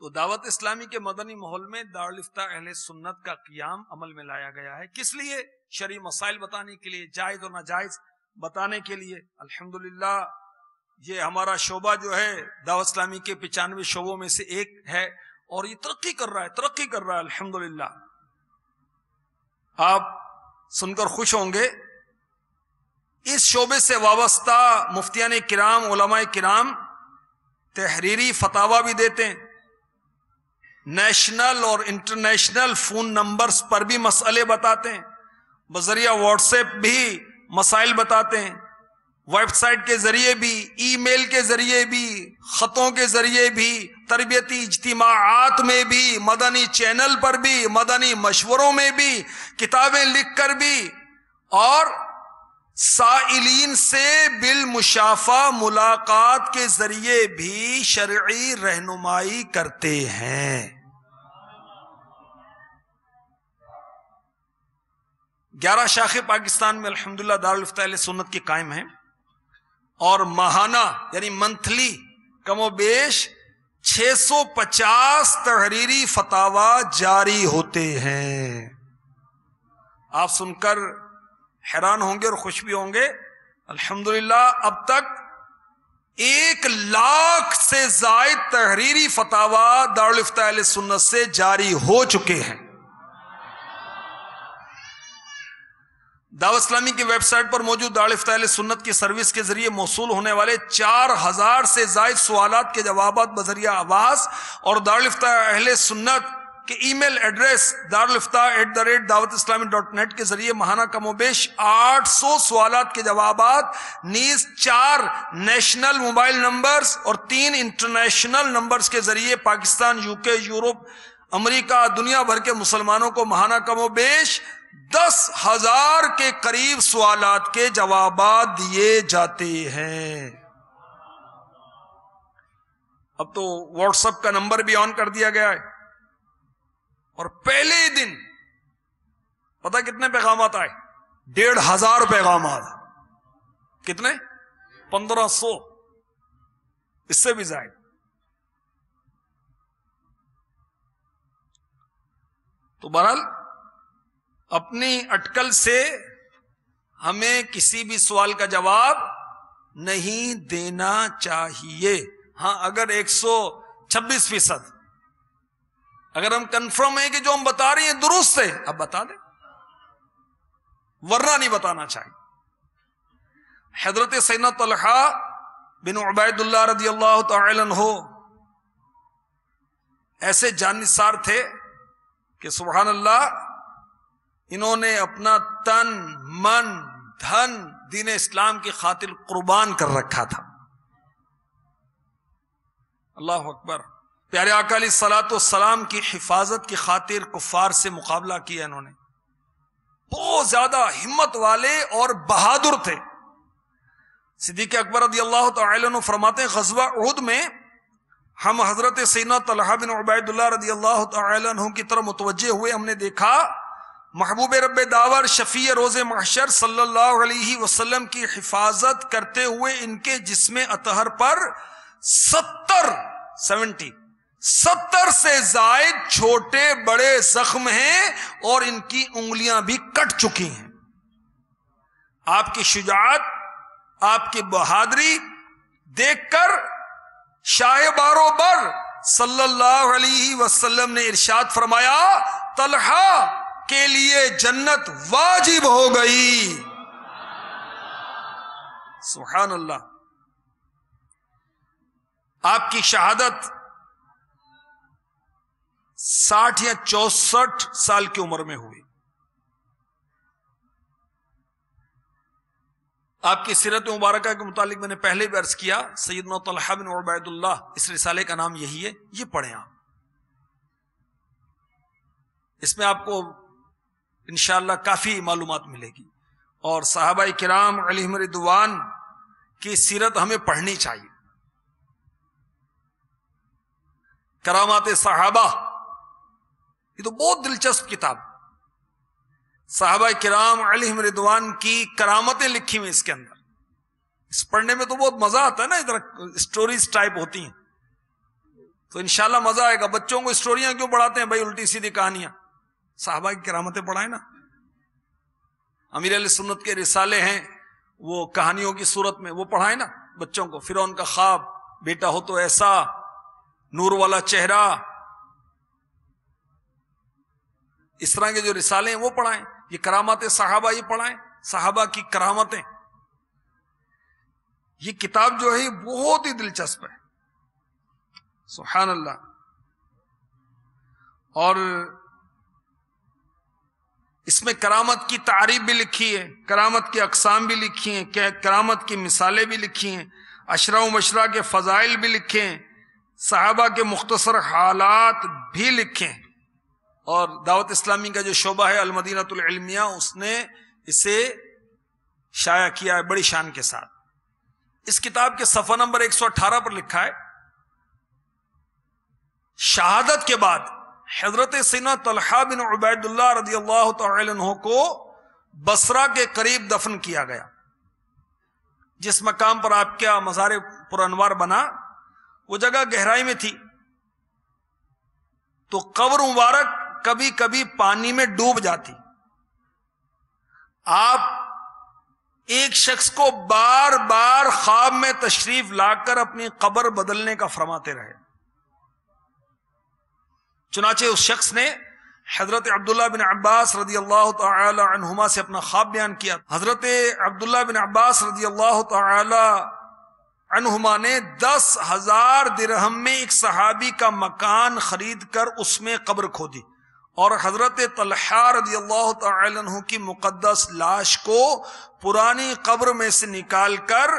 تو دعوت اسلامی کے مدنی ماحول میں دارالفتہ اہل سنت کا قیام عمل میں لایا گیا ہے. کس لیے؟ شرعی مسائل بتانے کے لیے، جائز اور ناجائز بتانے کے لیے. الحمدللہ یہ ہمارا شعبہ جو ہے دعوت اسلامی کے 95 شعبوں میں سے ایک ہے اور یہ ترقی کر رہا ہے، ترقی کر رہا ہے الحمدللہ. آپ سن کر خوش ہوں گے اس شعبے سے وابستہ مفتیان کرام، علماء کرام تحریری فتاوی بھی دیتے ہیں، نیشنل اور انٹرنیشنل فون نمبرز پر بھی مسئلے بتاتے ہیں، بذریعہ واٹس ایپ بھی مسائل بتاتے ہیں، ویب سائٹ کے ذریعے بھی، ای میل کے ذریعے بھی، خطوں کے ذریعے بھی، تربیتی اجتماعات میں بھی، مدنی چینل پر بھی، مدنی مشوروں میں بھی، کتابیں لکھ کر بھی، اور سائلین سے بالمشافہ ملاقات کے ذریعے بھی شرعی رہنمائی کرتے ہیں. 11 شاخیں پاکستان میں الحمدللہ دارالفتہ اہل سنت کی قائم ہیں اور ماہانہ یعنی منتھلی کم و بیش 650 تحریری فتاوی جاری ہوتے ہیں. آپ سن کر حیران ہوں گے اور خوش بھی ہوں گے. الحمدللہ اب تک 1 لاکھ سے زائد تحریری فتاوی دارالفتہ اہل سنت سے جاری ہو چکے ہیں. دعوت اسلامی کی ویب سائٹ پر موجود دارالفتہ اہل سنت کی سروس کے ذریعے موصول ہونے والے 4000 سے زائد سوالات کے جوابات بذریعہ آواز اور دارالفتہ اہل سنت کے ای میل ایڈریس daraliftah@dawatIslami.net کے ذریعے ماہانہ کم و بیش 800 سوالات کے جوابات نیز 4 نیشنل موبائل نمبرز اور 3 انٹرنیشنل نمبرز کے ذریعے پاکستان، UK، یورپ، امریکہ، دنیا بھر کے مسلمانوں کو ماہانہ کم و بیش 10,000 کے قریب سوالات کے جوابات دیے جاتے ہیں۔ اب تو واٹس ایپ کا نمبر بھی آن کر دیا گیا ہے، اور پہلے ہی دن پتہ کتنے پیغامات آئے؟ 1,500 پیغامات۔ کتنے؟ 1500، اس سے بھی زائد۔ تو بہرحال اپنی اٹکل سے ہمیں کسی بھی سوال کا جواب نہیں دینا چاہیے۔ ہاں، اگر 126% اگر ہم کنفرم ہیں کہ جو ہم بتا رہے ہیں درست ہے، اب بتا دیں، ورنہ نہیں بتانا چاہیے۔ حضرت سیدنا طلحہ بن عبید اللہ رضی اللہ تعالی عنہ ایسے جانثار تھے کہ سبحان اللہ، انہوں نے اپنا تن، من، دھن دین اسلام کی خاطر قربان کر رکھا تھا۔ اللہ اکبر۔ پیارے آقا علیہ الصلوۃ والسلام کی حفاظت کی خاطر کفار سے مقابلہ کیا انہوں نے۔ بہت زیادہ ہمت والے اور بہادر تھے۔ صدیق اکبر رضی اللہ تعالی عنہ فرماتے ہیں، غزوہ احد میں ہم حضرت سیدنا طلحہ بن عبید اللہ رضی اللہ تعالی عنہ کی طرف متوجہ ہوئے، ہم نے دیکھا محبوب رب داور شفیع روز محشر صلی اللہ علیہ وسلم کی حفاظت کرتے ہوئے ان کے جسم اطہر پر 70 سے زائد چھوٹے بڑے زخم ہیں، اور ان کی انگلیاں بھی کٹ چکی ہیں۔ آپ کی شجاعت، آپ کی بہادری دیکھ کر شاہ بارو بر صلی اللہ علیہ وسلم نے ارشاد فرمایا، طلحہ کے لیے جنت واجب ہو گئی۔ سبحان اللہ۔ آپ کی شہادت 60 یا 64 سال کی عمر میں ہوئی۔ آپ کی سیرت مبارکہ کے متعلق میں نے پہلے بھی عرض کیا، سیدنا طلحہ بن عبید اللہ، اس رسالے کا نام یہی ہے، یہ پڑھیں آپ۔ اس میں آپ کو انشاءاللہ کافی معلومات ملے گی، اور صحابہ کرام علیہم رضوان کی سیرت ہمیں پڑھنی چاہیے۔ کرامات صحابہ، یہ تو بہت دلچسپ کتاب، صحابہ کرام علیہم رضوان کی کرامتیں لکھی ہوئی اس کے اندر۔ اس پڑھنے میں تو بہت مزہ آتا ہے نا، ادھر اسٹوریز ٹائپ ہوتی ہیں، تو انشاءاللہ مزہ آئے گا۔ بچوں کو اسٹوریاں کیوں پڑھاتے ہیں بھائی؟ الٹی سیدھی کہانیاں، صحابہ کی کرامتیں پڑھائیں نا۔ امیر اہل سنت کے رسالے ہیں وہ کہانیوں کی صورت میں، وہ پڑھائیں نا بچوں کو۔ فرعون کا خواب، بیٹا ہو تو ایسا، نور والا چہرہ، اس طرح کے جو رسالے ہیں وہ پڑھائیں۔ یہ کرامات صحابہ یہ پڑھائیں، صحابہ کی کرامتیں۔ یہ کتاب جو ہے بہت ہی دلچسپ ہے، سبحان اللہ۔ اور اس میں کرامت کی تعریف بھی لکھی ہے، کرامت کی اقسام بھی لکھی ہیں، کرامت کی مثالیں بھی لکھی ہیں، اشرا و مشرا کے فضائل بھی لکھے ہیں، صحابہ کے مختصر حالات بھی لکھے ہیں۔ اور دعوت اسلامی کا جو شعبہ ہے المدینہ العلمیہ، اس نے اسے شائع کیا ہے بڑی شان کے ساتھ۔ اس کتاب کے صفحہ نمبر 118 پر لکھا ہے، شہادت کے بعد حضرت سیدنا طلحہ بن عبید اللہ رضی اللہ تعالی عنہ کو بصرہ کے قریب دفن کیا گیا۔ جس مقام پر آپ کا مزار پر انوار بنا، وہ جگہ گہرائی میں تھی، تو قبر مبارک کبھی کبھی پانی میں ڈوب جاتی۔ آپ ایک شخص کو بار بار خواب میں تشریف لا کر اپنی قبر بدلنے کا فرماتے رہے۔ چنانچہ اس شخص نے حضرت عبداللہ بن عباس رضی اللہ تعالی عنہما سے اپنا خواب بیان کیا. حضرت عبداللہ بن عباس رضی اللہ تعالی عنہما نے 10,000 درہم میں ایک صحابی کا مکان خرید کر اس میں قبر کھودی اور حضرت طلحہ رضی اللہ تعالی عنہ کی مقدس لاش کو پرانی قبر میں سے نکال کر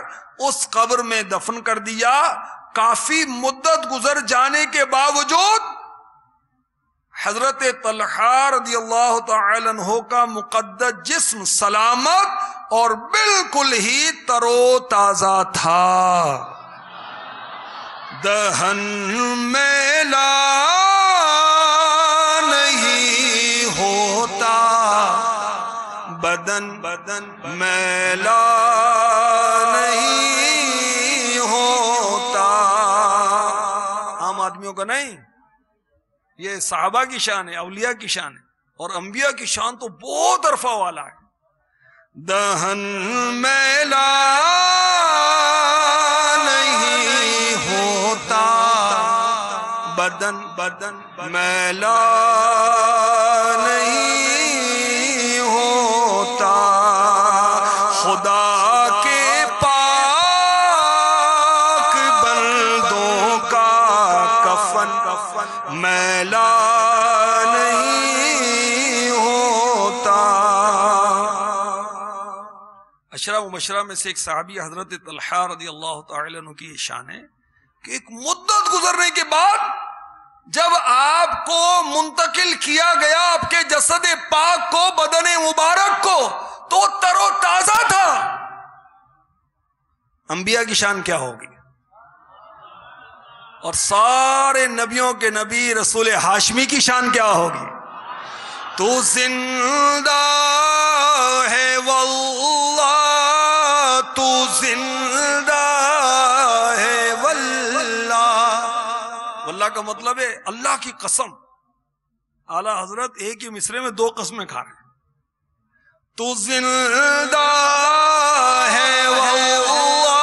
اس قبر میں دفن کر دیا. کافی مدت گزر جانے کے باوجود حضرت طلحہ رضی اللہ تعالی عنہ کا مقدس جسم سلامت اور بالکل ہی تر و تازہ تھا. دہن میلا نہیں ہوتا، بدن میلا نہیں ہوتا. عام آدمیوں کا نہیں، یہ صحابہ کی شان ہے، اولیاء کی شان ہے، اور انبیاء کی شان تو بہت عرفہ والا ہے. دہن میلا نہیں ہوتا، بدن میلا نہیں ہوتا. خدا کے پاک بندوں کا کفن میلا نہیں ہوتا. اشرا مبشرہ میں سے ایک صحابی حضرت طلحہ رضی اللہ تعالی عنہ کی شان ہے کہ ایک مدت گزرنے کے بعد جب آپ کو منتقل کیا گیا آپ کے جسد پاک کو، بدن مبارک کو، تو تر و تازہ تھا. انبیاء کی شان کیا ہوگی؟ اور سارے نبیوں کے نبی رسول ہاشمی کی شان کیا ہوگی؟ تو زندہ ہے واللہ، تو زندہ ہے واللہ. واللہ کا مطلب ہے اللہ کی قسم. اعلی حضرت ایک ہی مصرے میں 2 قسمیں کھا رہے ہیں. تو زندہ ہے واللہ،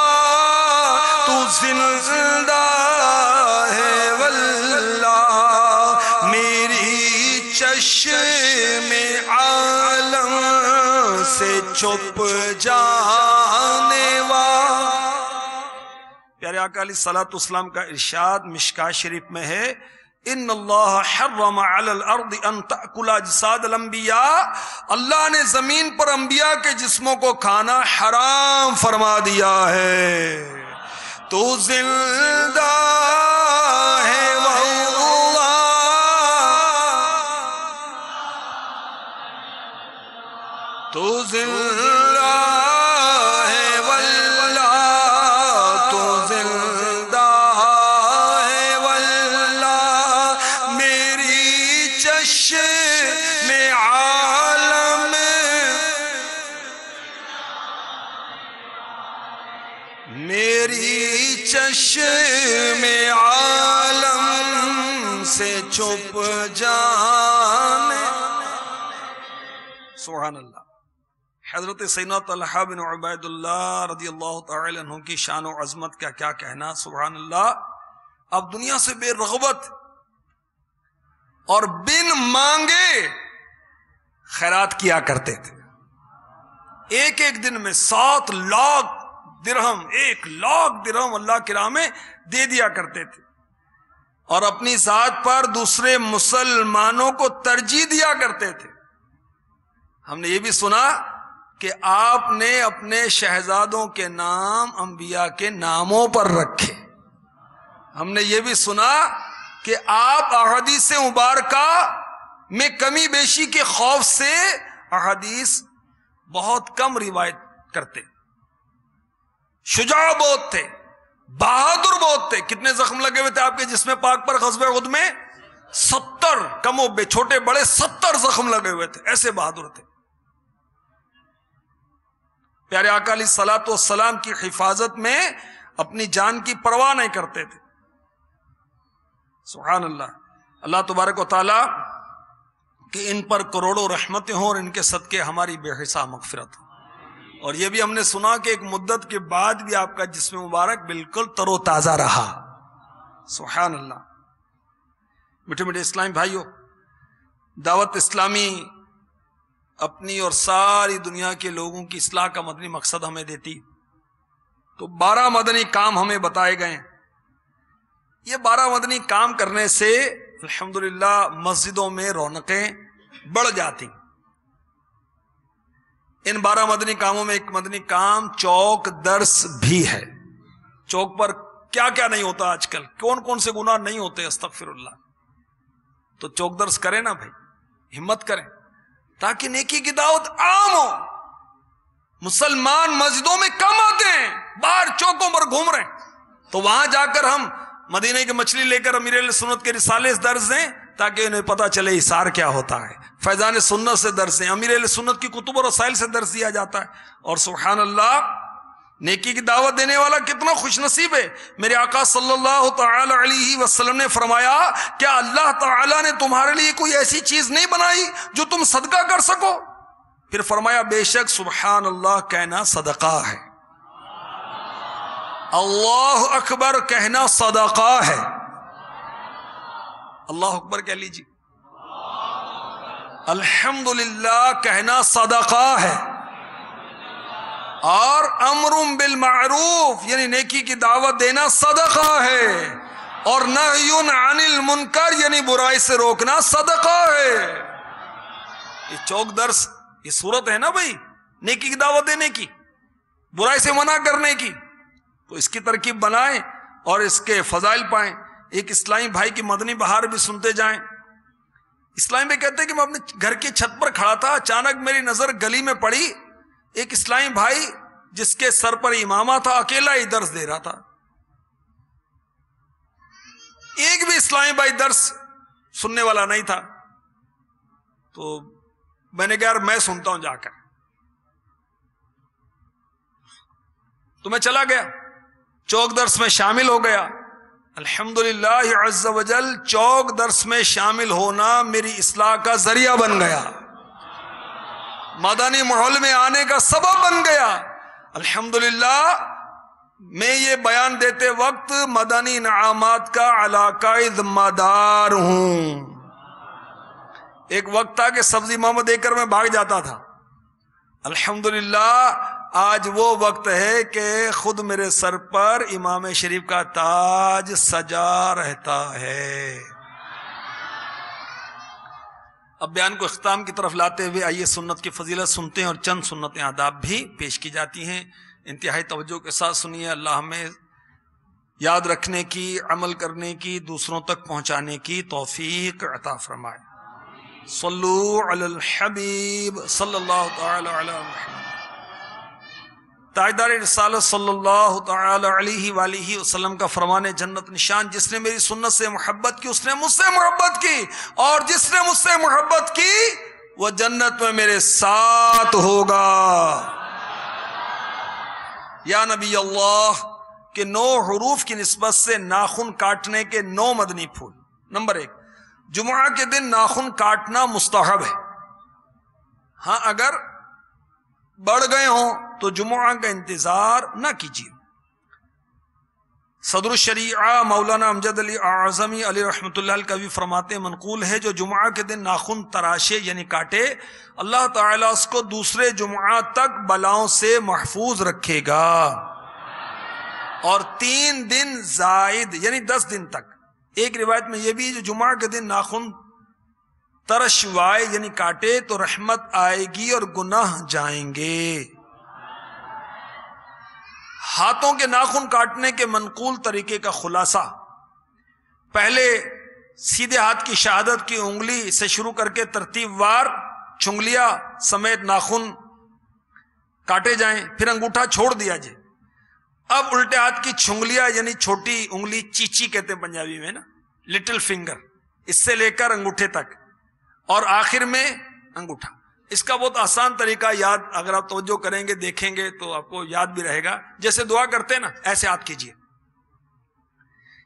تو زندہ ہے واللہ، میری چشم عالم سے چھپ جانے والا. پیارے آقا علیہ الصلوۃ والسلام کا ارشاد مشکاہ شریف میں ہے، ان اللہ حرم علی الارض ان تأکل اجساد الانبیاء، اللہ نے زمین پر انبیاء کے جسموں کو کھانا حرام فرما دیا ہے. تو زندہ ہے واللہ، تو زندہ ہے واللہ، تو زندہ ہے واللہ، میری چشم عالم، میری چشم عالم سے چھپ جانے. سبحان اللہ. حضرت سیدنا طلحہ بن عبید اللہ رضی اللہ تعالی عنہ کی شان و عظمت کا کیا کہنا. سبحان اللہ. اب دنیا سے بے رغبت اور بن مانگے خیرات کیا کرتے تھے. ایک ایک دن میں 7 لاکھ درہم، 1 لاکھ درہم اللہ کی راہ میں دے دیا کرتے تھے، اور اپنی ذات پر دوسرے مسلمانوں کو ترجیح دیا کرتے تھے. ہم نے یہ بھی سنا کہ آپ نے اپنے شہزادوں کے نام انبیاء کے ناموں پر رکھے. ہم نے یہ بھی سنا کہ آپ احادیث مبارکہ میں کمی بیشی کے خوف سے احادیث بہت کم روایت کرتے. شجاع بہت تھے، بہادر بہت تھے. کتنے زخم لگے ہوئے تھے آپ کے جسم پاک پر غزوہ احد میں؟ 70، کم و بے چھوٹے بڑے 70 زخم لگے ہوئے تھے. ایسے بہادر تھے. پیارے آقا علیہ الصلوۃ والسلام کی حفاظت میں اپنی جان کی پرواہ نہیں کرتے تھے. سبحان اللہ. اللہ تبارک و تعالی کہ ان پر کروڑوں رحمتیں ہوں اور ان کے صدقے ہماری بے حساب مغفرت ہو. اور یہ بھی ہم نے سنا کہ ایک مدت کے بعد بھی آپ کا جسم مبارک بالکل تر و تازہ رہا. سبحان اللہ. میٹھے میٹھے اسلامی بھائیوں، دعوت اسلامی اپنی اور ساری دنیا کے لوگوں کی اصلاح کا مدنی مقصد ہمیں دیتی تو 12 مدنی کام ہمیں بتائے گئے ہیں. یہ 12 مدنی کام کرنے سے الحمدللہ مسجدوں میں رونقیں بڑھ جاتی. ان 12 مدنی کاموں میں ایک مدنی کام چوک درس بھی ہے. چوک پر کیا کیا نہیں ہوتا آج کل، کون کون سے گناہ نہیں ہوتے، استغفر اللہ. تو چوک درس کریں نا بھائی، ہمت کریں تاکہ نیکی کی دعوت عام ہو. مسلمان مسجدوں میں کم آتے ہیں، باہر چوکوں پر گھوم رہے ہیں، تو وہاں جا کر ہم مدینے کی مچھلی لے کر امیر اہل سنت کے رسالے سے درس دیں تاکہ انہیں پتا چلے اثار کیا ہوتا ہے. فیضان سنت سے درس دیں، امیر اہل سنت کی کتب اور رسائل سے درس دیا جاتا ہے. اور سبحان اللہ، نیکی کی دعوت دینے والا کتنا خوش نصیب ہے. میرے آقا صلی اللہ تعالی علیہ وسلم نے فرمایا، کیا اللہ تعالی نے تمہارے لیے کوئی ایسی چیز نہیں بنائی جو تم صدقہ کر سکو؟ پھر فرمایا، بے شک سبحان اللہ کہنا صدقہ ہے، اللہ اکبر کہنا صدقہ ہے. اللہ اکبر کہہ لیجیے، الحمدللہ کہنا صدقہ ہے، اور امر بالمعروف یعنی نیکی کی دعوت دینا صدقہ ہے، اور نہی عن المنکر یعنی برائی سے روکنا صدقہ ہے. یہ چوک درس، یہ صورت ہے نا بھائی نیکی کی دعوت دینے کی، برائی سے منع کرنے کی. تو اس کی ترکیب بنائیں اور اس کے فضائل پائیں. ایک اسلامی بھائی کی مدنی بہار بھی سنتے جائیں. اسلامی بھائی کہتے ہیں کہ میں اپنے گھر کی چھت پر کھڑا تھا، اچانک میری نظر گلی میں پڑی. ایک اسلامی بھائی جس کے سر پر امامہ تھا اکیلا ہی درس دے رہا تھا. ایک بھی اسلامی بھائی درس سننے والا نہیں تھا. تو میں نے کہا یار میں سنتا ہوں جا کر. تو میں چلا گیا، چوک درس میں شامل ہو گیا. الحمدللہ عز وجل چوک درس میں شامل ہونا میری اصلاح کا ذریعہ بن گیا، مدنی ماحول میں آنے کا سبب بن گیا. الحمدللہ میں یہ بیان دیتے وقت مدنی انعامات کا علاقائی ذمہ دار ہوں. ایک وقت تھا کہ سبزی محمد دے کر میں بھاگ جاتا تھا. الحمدللہ آج وہ وقت ہے کہ خود میرے سر پر امام شریف کا تاج سجا رہتا ہے. اب بیان کو اختتام کی طرف لاتے ہوئے آئیے سنت کی فضیلت سنتے ہیں اور چند سنت آداب بھی پیش کی جاتی ہیں. انتہائی توجہ کے ساتھ سنیے. اللہ ہمیں یاد رکھنے کی، عمل کرنے کی، دوسروں تک پہنچانے کی توفیق عطا فرمائے. صلو علی الحبیب صلی اللہ تعالی علی محمد. تاجدار رسالت صلی اللہ تعالی علیہ وآلہ وسلم کا فرمان جنت نشان، جس نے میری سنت سے محبت کی اس نے مجھ سے محبت کی، اور جس نے مجھ سے محبت کی وہ جنت میں میرے ساتھ ہوگا. یا نبی اللہ کے 9 حروف کی نسبت سے ناخن کاٹنے کے 9 مدنی پھول. نمبر 1، جمعہ کے دن ناخن کاٹنا مستحب ہے. ہاں اگر بڑھ گئے ہوں تو جمعہ کا انتظار نہ کیجیے. صدر الشریعہ مولانا امجد علی اعظمی علی رحمۃ اللہ کا بھی فرماتے، منقول ہے جو جمعہ کے دن ناخن تراشے یعنی کاٹے، اللہ تعالیٰ اس کو دوسرے جمعہ تک بلاؤں سے محفوظ رکھے گا، اور 3 دن زائد یعنی 10 دن تک. ایک روایت میں یہ بھی جو جمعہ کے دن ناخن ترشوائے یعنی کاٹے تو رحمت آئے گی اور گناہ جائیں گے. ہاتھوں کے ناخن کاٹنے کے منقول طریقے کا خلاصہ، پہلے سیدھے ہاتھ کی شہادت کی انگلی سے شروع کر کے ترتیب وار چنگلیاں سمیت ناخن کاٹے جائیں، پھر انگوٹھا چھوڑ دیا جائے. اب الٹے ہاتھ کی چھنگلیاں یعنی چھوٹی انگلی، چیچی کہتے ہیں پنجابی میں نا، لٹل فنگر، اس سے لے کر انگوٹھے تک، اور آخر میں انگوٹھا. اس کا بہت آسان طریقہ یاد اگر آپ توجہ کریں گے دیکھیں گے تو آپ کو یاد بھی رہے گا. جیسے دعا کرتے ہیں نا ایسے ہاتھ کیجئے.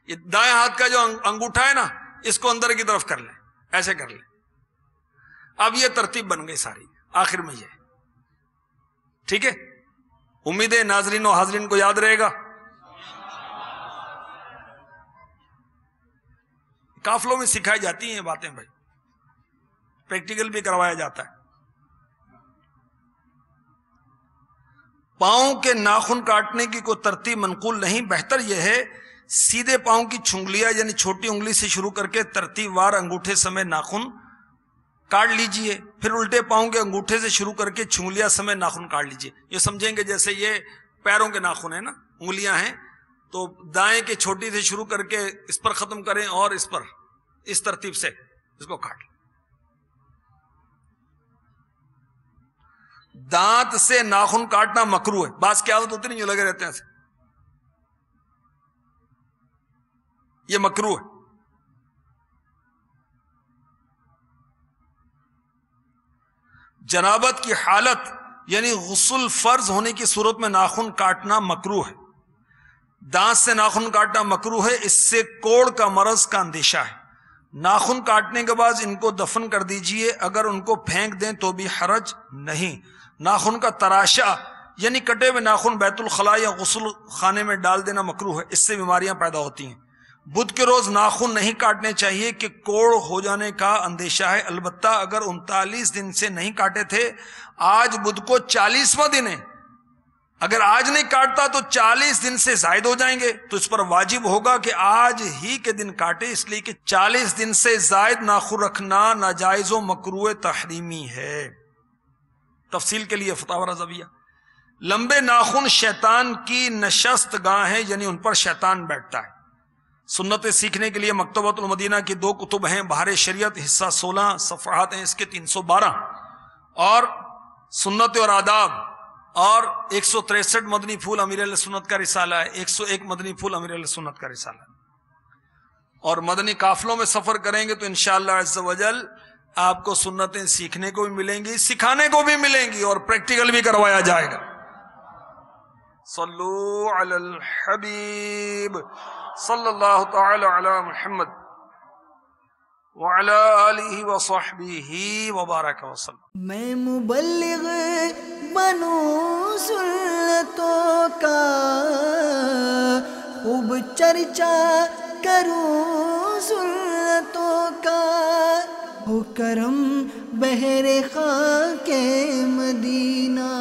یہ دائیں ہاتھ کا جو انگوٹھا ہے نا اس کو اندر کی طرف کر لیں، ایسے کر لیں. اب یہ ترتیب بن گئی ساری، آخر میں یہ. ٹھیک ہے، امید ہے ناظرین و حاضرین کو یاد رہے گا. قافلوں میں سکھائی جاتی ہیں یہ باتیں بھائی. پریکٹیکل بھی کروایا جاتا ہے۔ پاؤں کے ناخن کاٹنے کی کوئی ترتیب منقول نہیں، بہتر یہ ہے سیدھے پاؤں کی چھنگلیاں یعنی چھوٹی انگلی سے شروع کر کے ترتیب وار انگوٹھے سمیت ناخن کاٹ لیجئے، پھر الٹے پاؤں کے انگوٹھے سے شروع کر کے چھنگلیاں سمیت ناخن کاٹ لیجئے۔ یہ سمجھیں گے جیسے یہ پیروں کے ناخن ہیں نا، انگلیاں ہیں، تو دائیں کے چھوٹی سے شروع کر کے اس پر ختم کریں اور اس پر اس ترتیب سے اس کو کاٹ لیں۔ دانت سے ناخن کاٹنا مکروہ ہے، بعض کی عادت ہوتی نہیں جو لگے رہتے ہیں ایسے، یہ مکروہ ہے۔ جنابت کی حالت یعنی غسل فرض ہونے کی صورت میں ناخن کاٹنا مکروہ ہے۔ دانت سے ناخن کاٹنا مکروہ ہے، اس سے کوڑ کا مرض کا اندیشہ ہے۔ ناخن کاٹنے کے بعد ان کو دفن کر دیجئے، اگر ان کو پھینک دیں تو بھی حرج نہیں۔ ناخن کا تراشا یعنی کٹے ہوئے ناخن بیت الخلاء یا غسل خانے میں ڈال دینا مکروہ ہے، اس سے بیماریاں پیدا ہوتی ہیں۔ بدھ کے روز ناخن نہیں کاٹنے چاہیے کہ کوڑ ہو جانے کا اندیشہ ہے، البتہ اگر 39 دن سے نہیں کاٹے تھے، آج بدھ کو 40واں دن ہے، اگر آج نہیں کاٹتا تو 40 دن سے زائد ہو جائیں گے، تو اس پر واجب ہوگا کہ آج ہی کے دن کاٹے، اس لیے کہ 40 دن سے زائد ناخن رکھنا ناجائز و مکروہ تحریمی ہے۔ تفصیل کے لیے فتاوی رضویہ۔ لمبے ناخن شیطان کی نشست گاہ ہے، یعنی ان پر شیطان بیٹھتا ہے۔ سنتیں سیکھنے کے لیے مکتبۃ المدینہ کی 2 کتب ہیں، بہار شریعت حصہ 16 صفحات ہیں اس کے 312، اور سنت اور آداب، اور 163 مدنی پھول امیر اہل سنت کا رسالہ ہے، 101 مدنی پھول امیر اہل سنت کا رسالہ ہے۔ اور مدنی قافلوں میں سفر کریں گے تو انشاءاللہ عز و جل آپ کو سنتیں سیکھنے کو بھی ملیں گی، سکھانے کو بھی ملیں گی، اور پریکٹیکل بھی کروایا جائے گا۔ صلو علی الحبیب صلی اللہ تعالی علی محمد وعلی آلہ وصحبہ وبارک وسلم۔ میں مبلغ بنوں سنتوں کا، خوب چرچا کروں سنتوں کا، ہو کرم بہر خاک مدینہ۔